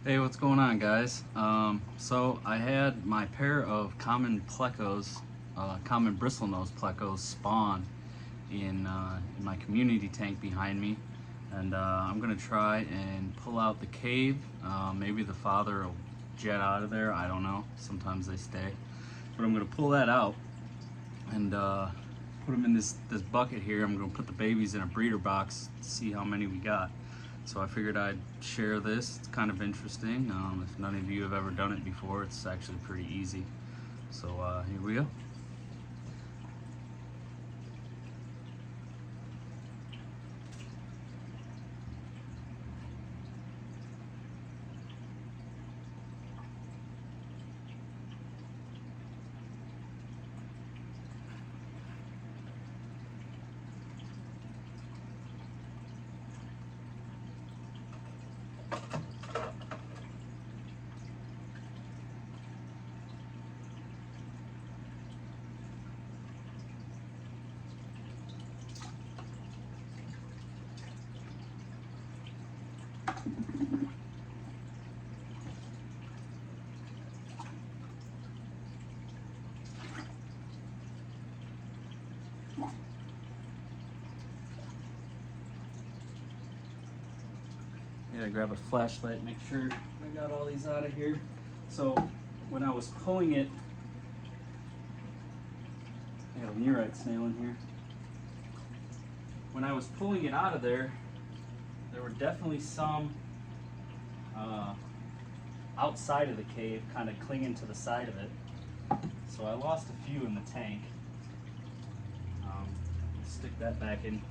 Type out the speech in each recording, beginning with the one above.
Hey, what's going on, guys? So I had my pair of common plecos, common bristle nose plecos spawn in my community tank behind me, and I'm gonna try and pull out the cave. Maybe the father will jet out of there. I don't know. Sometimes they stay, but I'm gonna pull that out and put them in this bucket here. I'm gonna put the babies in a breeder box to see how many we got. So I figured I'd share this. It's kind of interesting. If none of you have ever done it before, it's actually pretty easy. So here we go. Gotta grab a flashlight, make sure I got all these out of here. So when I was pulling it, I got a murite snail in here. When I was pulling it out of there, there were definitely some outside of the cave, kind of clinging to the side of it. So I lost a few in the tank. Stick that back in.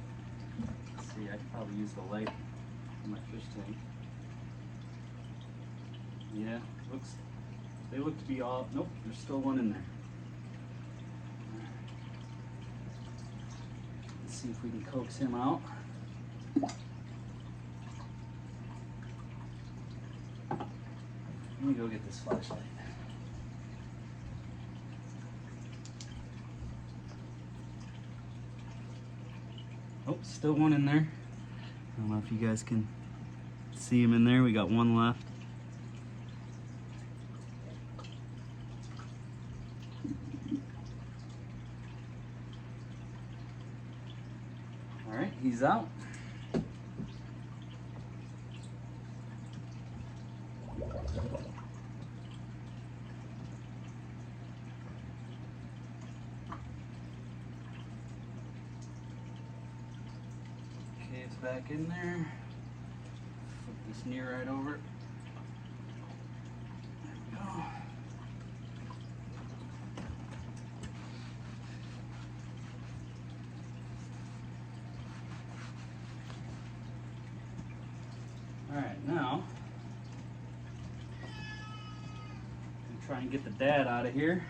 Let's see, I could probably use the light in my fish tank. Yeah, they look to be all, nope, there's still one in there. Let's see if we can coax him out. Let me go get this flashlight. Oh, still one in there. I don't know if you guys can see him in there. We got one left. All right, he's out. Cave's back in there. Flip this near right over. There we go. All right, now I'm gonna try and get the dad out of here.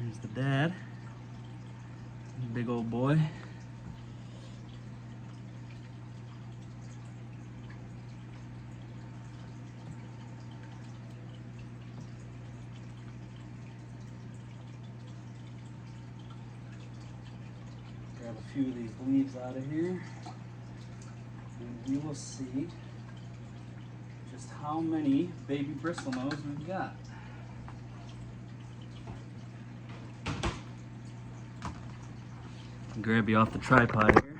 There's the dad, big old boy. Grab a few of these leaves out of here, and you will see just how many baby bristle nose we've got. Grab you off the tripod here.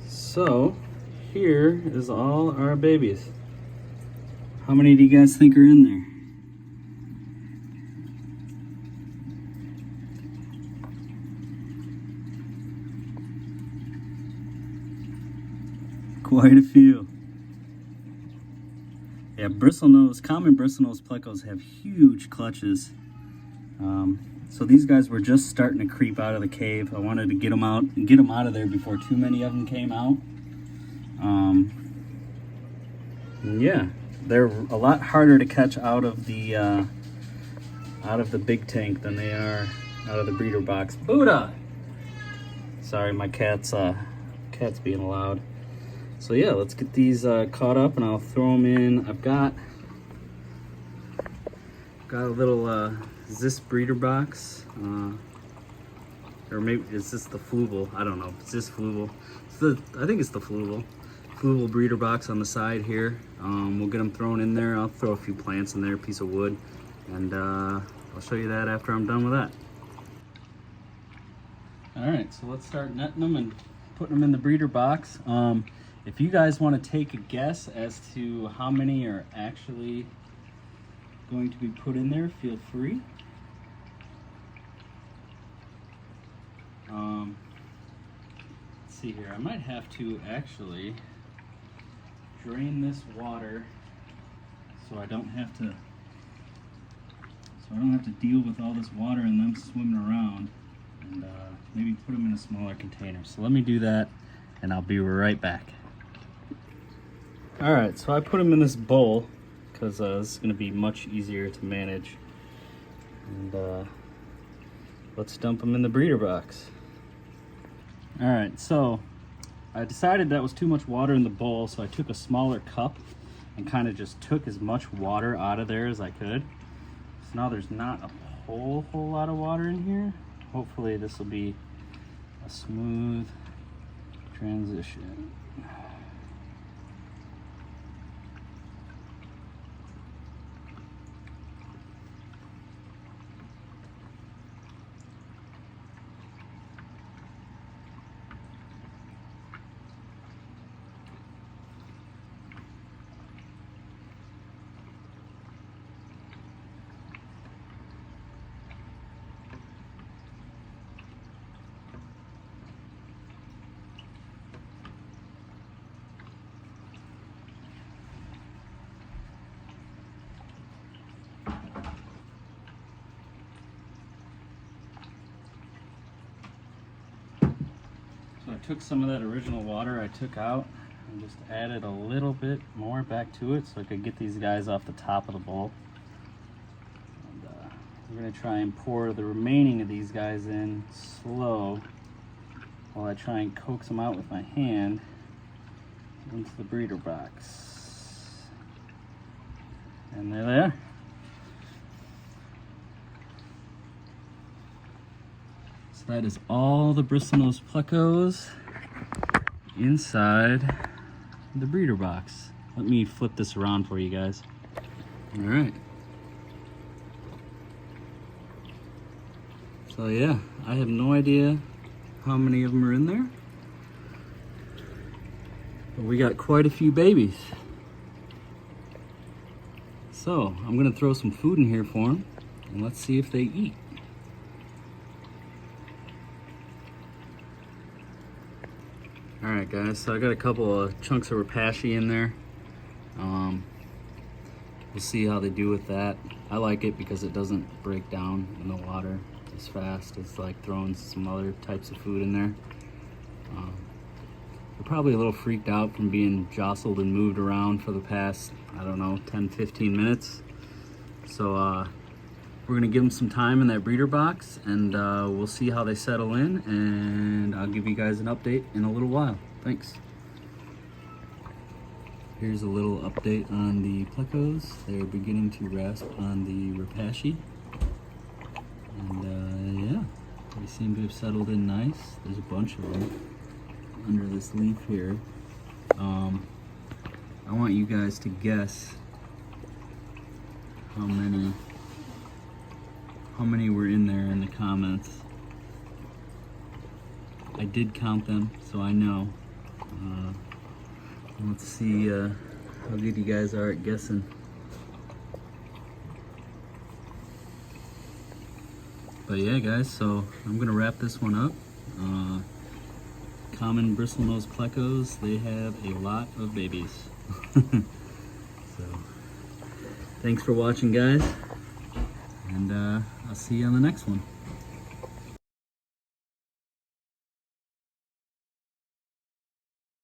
So here is all our babies. How many do you guys think are in there? Quite a few. Yeah, bristle nose, common bristle nose plecos have huge clutches. So these guys were just starting to creep out of the cave. I wanted to get them out of there before too many of them came out. Yeah, they're a lot harder to catch out of the big tank than they are out of the breeder box. Buddha! Sorry, my cat's being loud. So yeah, let's get these caught up and I'll throw them in. I've got a little is this breeder box? Or maybe is this the fluval? I don't know. Is this fluval? I think it's the fluval breeder box on the side here. We'll get them thrown in there. I'll throw a few plants in there, a piece of wood, and I'll show you that after I'm done with that. All right, so let's start netting them and putting them in the breeder box. If you guys want to take a guess as to how many are actually going to be put in there, feel free. Let's see here. I might have to actually drain this water so I don't have to deal with all this water and them swimming around, and maybe put them in a smaller container. So let me do that and I'll be right back. All right, so I put them in this bowl because this is going to be much easier to manage, and let's dump them in the breeder box. All right, so I decided that was too much water in the bowl, so I took a smaller cup and kind of just took as much water out of there as I could. So now there's not a whole lot of water in here. Hopefully this will be a smooth transition. So I took some of that original water I took out and just added a little bit more back to it so I could get these guys off the top of the bowl. And, we're going to try and pour the remaining of these guys in slow while I try and coax them out with my hand into the breeder box. And there they are. So that is all the Bristle Nose plecos inside the breeder box. Let me flip this around for you guys. All right. So yeah, I have no idea how many of them are in there, but we got quite a few babies. So I'm gonna throw some food in here for them and let's see if they eat. All right, guys, so I got a couple of chunks of rapashi in there. We'll see how they do with that. I like it because it doesn't break down in the water as fast as like throwing some other types of food in there. They're probably a little freaked out from being jostled and moved around for the past, I don't know, 10-15 minutes. So we're gonna give them some time in that breeder box, and we'll see how they settle in, and I'll give you guys an update in a little while. Thanks. Here's a little update on the plecos. They're beginning to rasp on the rapashi. And yeah, they seem to have settled in nice. There's a bunch of them under this leaf here. I want you guys to guess how many were in there in the comments. I did count them, so I know. Let's see how good you guys are at guessing. But yeah, guys, so I'm gonna wrap this one up. Common Bristle Nose plecos, they have a lot of babies. So thanks for watching, guys, and I'll see you on the next one.